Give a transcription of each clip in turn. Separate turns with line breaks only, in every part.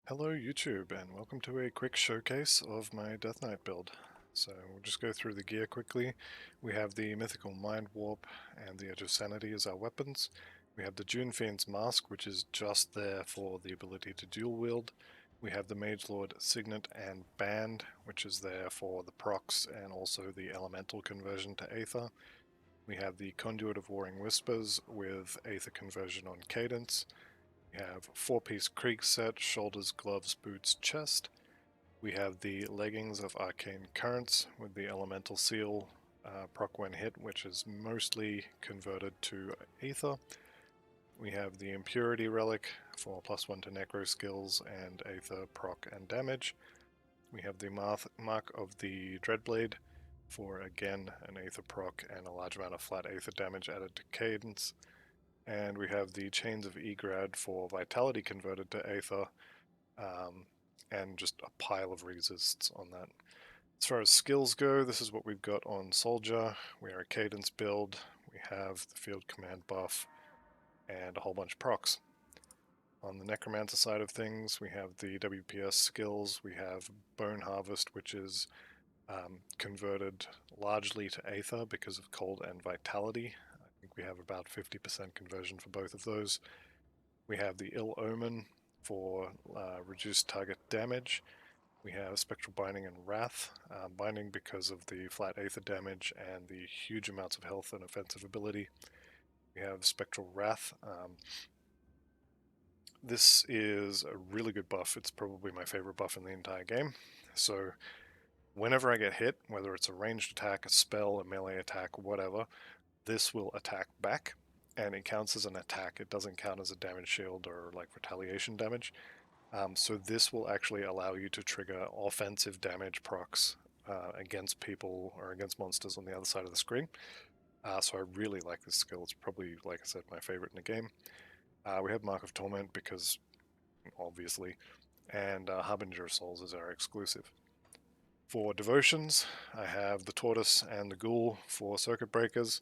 Hello YouTube, and welcome to a quick showcase of my Death Knight build. So we'll just go through the gear quickly. We have the Mythical Mind Warp and the Edge of Sanity as our weapons. We have the June Fiend's Mask, which is just there for the ability to dual wield. We have the Mage Lord Signet and Band, which is there for the procs and also the elemental conversion to Aether. We have the Conduit of Warring Whispers with Aether conversion on Cadence. We have 4-piece Krieg set, shoulders, gloves, boots, chest. We have the leggings of Arcane Currents with the Elemental Seal proc when hit, which is mostly converted to Aether. We have the Impurity Relic for +1 to Necro skills and Aether proc and damage. We have the Mark of the Dreadblade for again an Aether proc and a large amount of flat Aether damage added to Cadence. And we have the Chains of Egrad for Vitality converted to Aether, and just a pile of resists on that. As far as skills go, this is what we've got on Soldier. We are a Cadence build, we have the Field Command buff, and a whole bunch of procs. On the Necromancer side of things, we have the WPS skills, we have Bone Harvest, which is converted largely to Aether because of Cold and Vitality. I think we have about 50% conversion for both of those. We have the Ill Omen for reduced target damage. We have Spectral Binding and Wrath. Binding because of the flat Aether damage and the huge amounts of health and offensive ability. We have Spectral Wrath. This is a really good buff. It's probably my favorite buff in the entire game. So whenever I get hit, whether it's a ranged attack, a spell, a melee attack, whatever, this will attack back, and it counts as an attack. It doesn't count as a damage shield or like retaliation damage. So this will actually allow you to trigger offensive damage procs against people or against monsters on the other side of the screen. So I really like this skill. It's probably, like I said, my favorite in the game. We have Mark of Torment because, obviously, and Harbinger of Souls is our exclusive. For devotions, I have the Tortoise and the Ghoul for circuit breakers.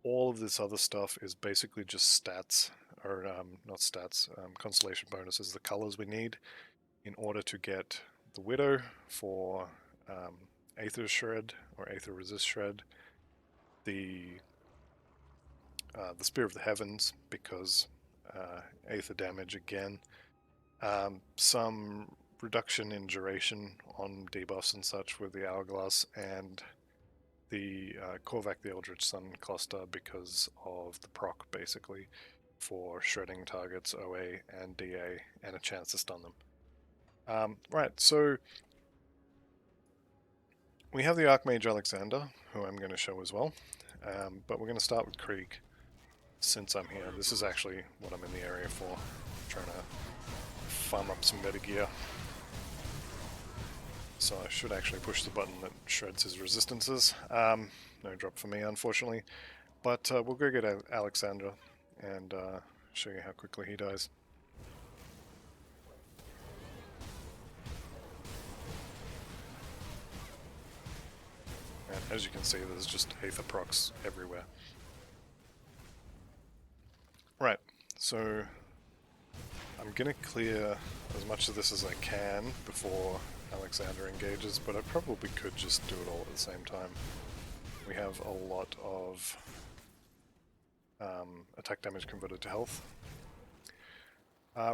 All of this other stuff is basically just stats, or not stats, constellation bonuses, the colors we need in order to get the Widow for Aether Shred or Aether Resist Shred, the Spear of the Heavens because Aether damage again, some reduction in duration on debuffs and such with the Hourglass, and the Korvac the Eldritch Sun cluster because of the proc, basically, for shredding targets OA and DA and a chance to stun them. Right, so we have the Archmage Alexander, who I'm going to show as well, but we're going to start with Krieg since I'm here. This is actually what I'm in the area for, trying to farm up some better gear. So I should actually push the button that shreds his resistances. No drop for me, unfortunately. But we'll go get Alexandra and show you how quickly he dies. And as you can see, there's just Aether procs everywhere. Right, so I'm going to clear as much of this as I can before Alexander engages, but I probably could just do it all at the same time. We have a lot of attack damage converted to health.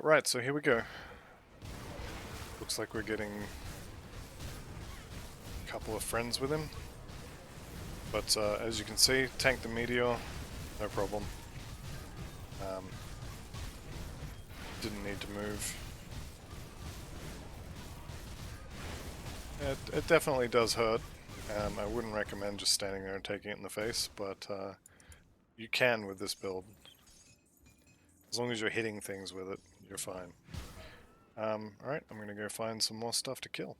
Right, so here we go. Looks like we're getting a couple of friends with him. But as you can see, tank the meteor, no problem. Didn't need to move. It definitely does hurt. I wouldn't recommend just standing there and taking it in the face, but you can with this build. As long as you're hitting things with it, you're fine. Alright, I'm gonna go find some more stuff to kill.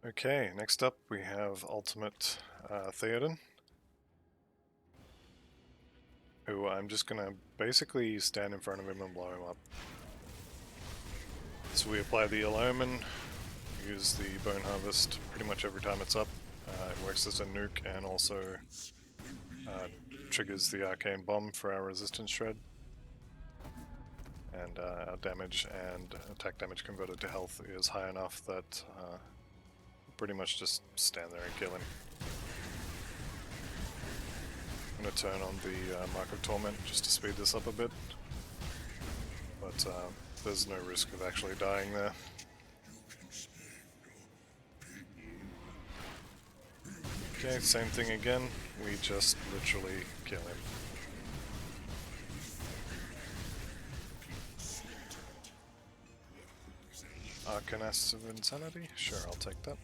Okay, next up we have Ultimate Theoden, who I'm just gonna basically stand in front of him and blow him up. So we apply the Ill Omen, use the Bone Harvest pretty much every time it's up. It works as a nuke and also triggers the Arcane Bomb for our Resistance Shred. and our damage and attack damage converted to health is high enough that pretty much just stand there and kill him. I'm going to turn on the Mark of Torment just to speed this up a bit, but there's no risk of actually dying there. Okay, same thing again, we just literally kill him. Arcanast of Insanity? Sure, I'll take that.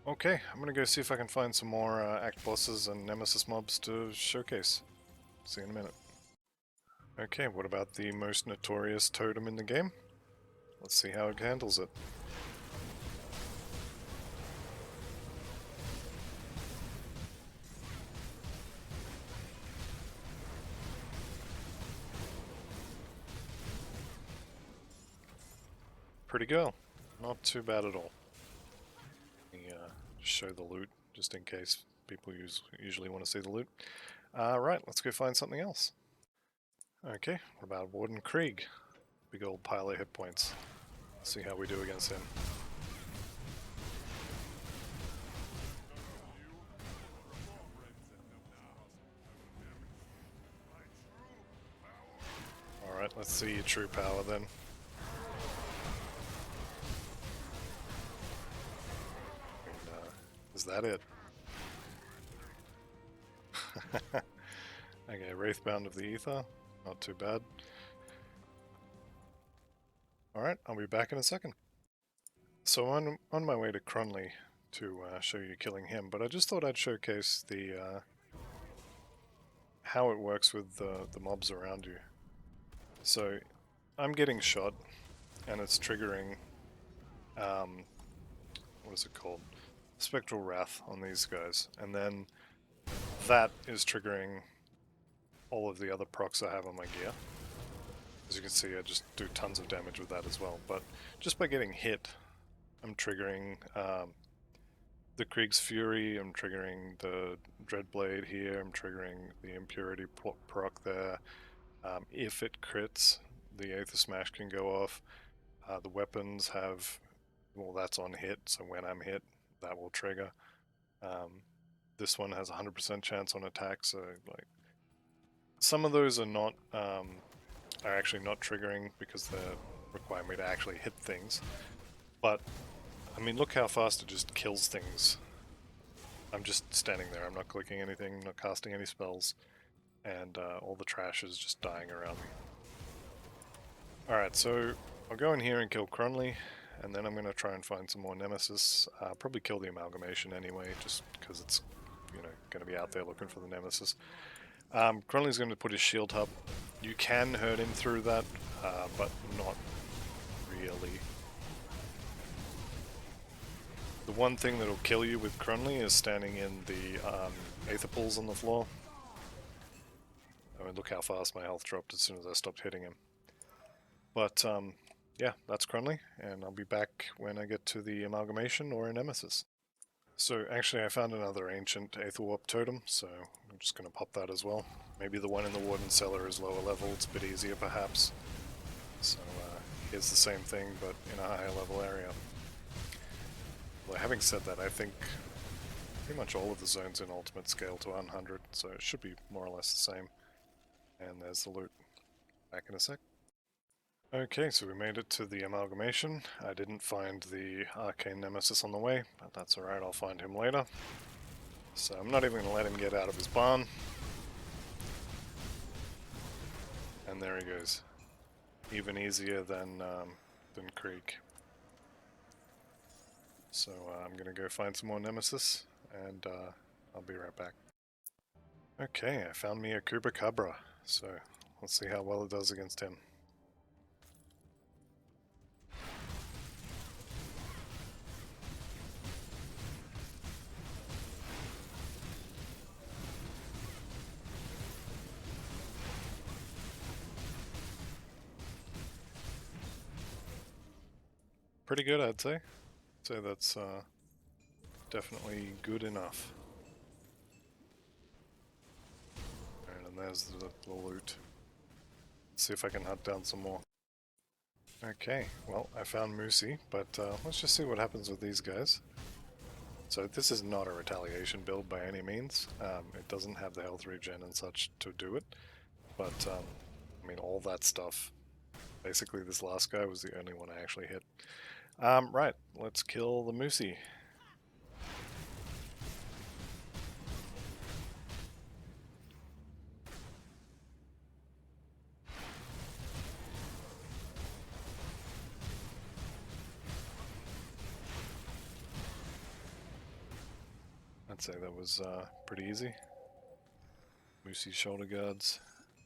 Okay, I'm gonna go see if I can find some more act bosses and nemesis mobs to showcase. See you in a minute. Okay, what about the most notorious totem in the game? Let's see how it handles it. Pretty good. Not too bad at all. Let me show the loot, just in case people usually want to see the loot. Right, let's go find something else. Okay, what about Warden Krieg? Big old pile of hit points. Let's see how we do against him. Alright, let's see your true power then. And, is that it? Okay, Wraithbound of the Aether. Not too bad. Alright, I'll be back in a second. So I'm on my way to Cronley to show you killing him, but I just thought I'd showcase the how it works with the mobs around you. So I'm getting shot, and it's triggering, what is it called? Spectral Wrath on these guys, and then that is triggering all of the other procs I have on my gear. As you can see, I just do tons of damage with that as well, but just by getting hit, I'm triggering the Krieg's Fury, I'm triggering the Dreadblade here, I'm triggering the Impurity proc there. If it crits, the Aether Smash can go off. The weapons have, well, that's on hit, so when I'm hit, that will trigger. This one has 100% chance on attack, so like some of those are not are actually not triggering because they require me to actually hit things. But I mean, look how fast it just kills things. I'm just standing there. I'm not clicking anything, not casting any spells, and all the trash is just dying around me. Alright, so I'll go in here and kill Cronley, and then I'm going to try and find some more Nemesis. Probably kill the Amalgamation anyway, just because it's, you know, going to be out there looking for the Nemesis. Cronley's going to put his shield hub. You can hurt him through that, but not really. The one thing that'll kill you with Cronley is standing in the Aether pools on the floor. I mean, look how fast my health dropped as soon as I stopped hitting him. But yeah, that's Cronley, and I'll be back when I get to the Amalgamation or a Nemesis. So actually I found another ancient Aether Warp totem, so I'm just going to pop that as well. Maybe the one in the Warden Cellar is lower level, it's a bit easier perhaps. So here's the same thing, but in a higher level area. Well, having said that, I think pretty much all of the zones in Ultimate scale to 100, so it should be more or less the same. And there's the loot. Back in a sec. Okay, so we made it to the Amalgamation. I didn't find the Arcane Nemesis on the way, but that's alright, I'll find him later. So I'm not even going to let him get out of his barn. And there he goes. Even easier than Krieg. So I'm going to go find some more Nemesis, and I'll be right back. Okay, I found me a Chupacabra, so let's see how well it does against him. Pretty good, I'd say. So that's definitely good enough. And and there's the loot. Let's see if I can hunt down some more. Okay, well, I found Moosey, but let's just see what happens with these guys. So this is not a retaliation build by any means. It doesn't have the health regen and such to do it, but I mean, all that stuff. Basically, this last guy was the only one I actually hit. Right, let's kill the Moosey. I'd say that was pretty easy. Moosey shoulder guards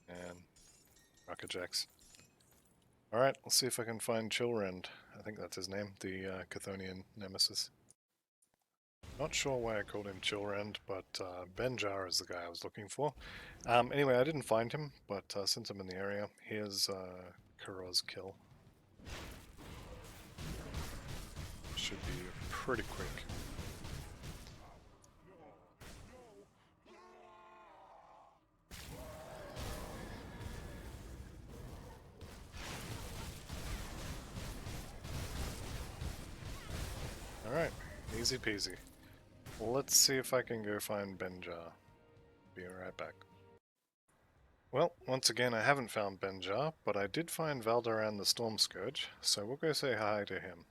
and rocket jacks. Alright, let's see if I can find Chillrend. I think that's his name, the Chthonian nemesis. Not sure why I called him Chillrend, but Benjar is the guy I was looking for. Anyway, I didn't find him, but since I'm in the area, here's Kuro's kill. Should be pretty quick. Alright, easy peasy. Let's see if I can go find Benjar. Be right back. Well, once again I haven't found Benjar, but I did find Valdaran the Storm Scourge, so we'll go say hi to him.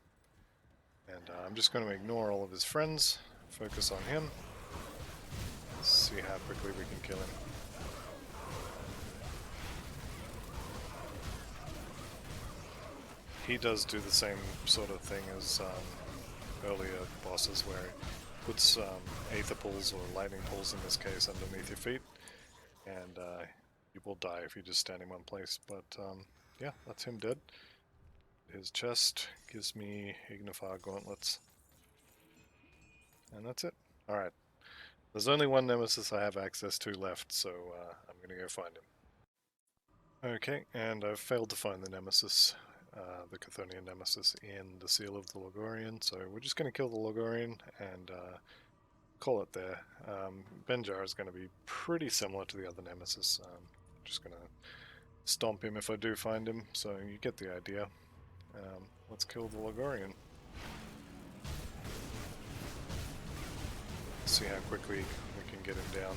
And I'm just going to ignore all of his friends, focus on him, see how quickly we can kill him. He does do the same sort of thing as earlier bosses, where he puts Aether pulls, or lightning pulls in this case, underneath your feet, and you will die if you just stand in one place. But yeah, that's him dead. His chest gives me Ignifar gauntlets. And that's it. Alright. There's only one nemesis I have access to left, so I'm going to go find him. Okay, and I've failed to find the nemesis, the Chthonian nemesis, in the Seal of the Logorian, so we're just going to kill the Logorian and call it there. Benjar is going to be pretty similar to the other nemesis. Just going to stomp him if I do find him, so you get the idea. Let's kill the Logorian. See how quickly we can get him down.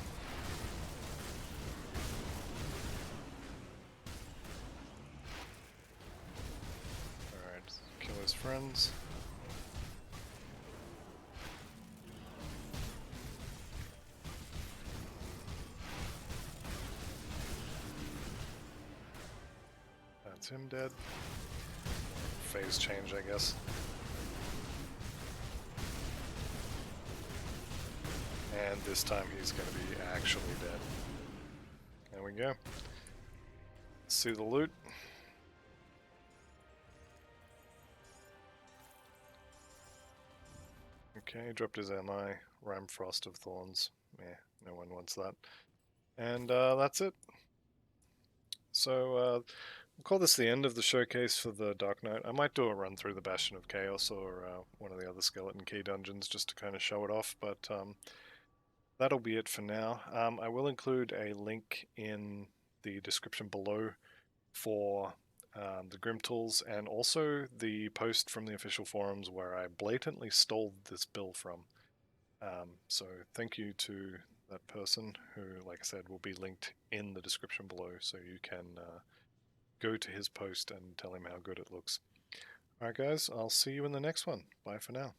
Alright, kill his friends. That's him dead. Phase change, I guess. And this time he's going to be actually dead. There we go. Let's see the loot. Okay, dropped his MI, Rime Frost of Thorns. No one wants that. And that's it. So we'll call this the end of the showcase for the Dark Knight. I might do a run through the Bastion of Chaos or one of the other Skeleton Key dungeons just to kind of show it off, but that'll be it for now. I will include a link in the description below for the Grim Tools, and also the post from the official forums where I blatantly stole this build from. So thank you to that person who, like I said, will be linked in the description below, so you can go to his post and tell him how good it looks. Alright guys, I'll see you in the next one. Bye for now.